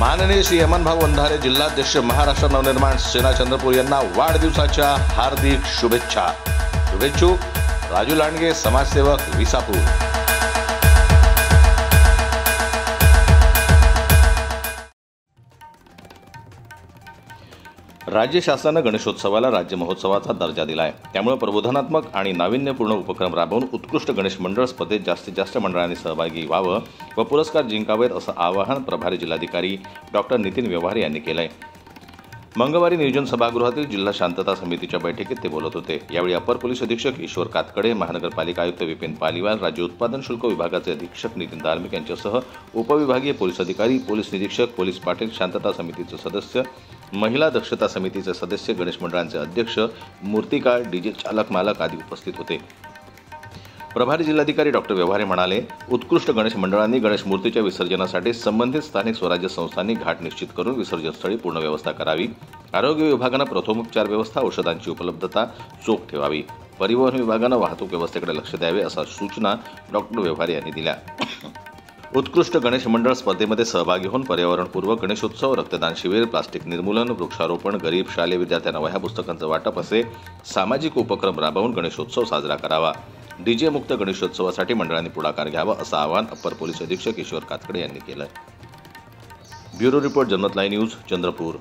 माननीय श्री अमनभाऊ वंधारे जिल्हाध्यक्ष महाराष्ट्र नवनिर्माण सेना चंद्रपूर यांना वाढदिवसाच्या हार्दिक शुभेच्छा। शुभेच्छुक राजू लांडगे, समाजसेवक, विसापूर। राज्य शासनाने गणेशोत्सवाला राज्य महोत्सवाचा दर्जा दिला आहे। त्यामुळे प्रबोधनात्मक आणि नाविन्यपूर्ण उपक्रम राबवून उत्कृष्ट गणेश मंडळ स्पर्धेत जास्तीत जास्त मंडळांनी सहभागी व्हावं व पुरस्कार जिंकावेत असं आवाहन प्रभारी जिल्हाधिकारी डॉक्टर नितीन व्यवहारे यांनी केलं आहे। मंगळवारी नियोजन सभागृहातील जिल्हा शांतता समितीच्या बैठकीत ते बोलत होते। यावेळी अपर पोलीस अधीक्षक ईश्वर कातकडे, महानगरपालिका आयुक्त विपिन पालीवाल, राज्य उत्पादन शुल्क विभागाचे अधीक्षक नितीन धार्मिक यांच्यासह उपविभागीय पोलीस अधिकारी, पोलीस निरीक्षक, पोलीस पाटील, शांतता समितीचे सदस्य, महिला दक्षता समितीचे सदस्य, गणेश मंडळांचे अध्यक्ष, मूर्तिकार, डीजे चालक, मालक आदी उपस्थित होते। प्रभारी जिल्हाधिकारी डॉक्टर व्यवहारे म्हणाले, उत्कृष्ट गणेश मंडळांनी गणेश मूर्तीच्या विसर्जनासाठी संबंधित स्थानिक स्वराज्य संस्थांनी घाट निश्चित करून विसर्जनस्थळी पूर्ण व्यवस्था करावी। आरोग्य विभागाने प्रथमोपचार व्यवस्था, औषधांची उपलब्धता चोख ठेवावी। परिवहन विभागाने वाहतूक व्यवस्थेकडे लक्ष द्यावे अशा सूचना डॉक्टर व्यवहारे यांनी दिल्या। उत्कृष्ट गणेश मंडळ स्पर्धेमध्ये सहभागी होऊन पर्यावरणपूर्वक गणेशोत्सव, रक्तदान शिबिर, प्लास्टिक निर्मूलन, वृक्षारोपण, गरीब शालेय विद्यार्थ्यांना वह्या पुस्तकांचं वाटप असे सामाजिक उपक्रम राबवून गणेशोत्सव साजरा करावा। डीजे मुक्त गणेशोत्सवासाठी मंडळांनी पुढाकार घ्यावा असं आवाहन अपर पोलीस अधीक्षक ईश्वर कातकडे यांनी केलं। ब्युरो रिपोर्ट, जनमत लाईव्ह न्यूज, चंद्रपूर।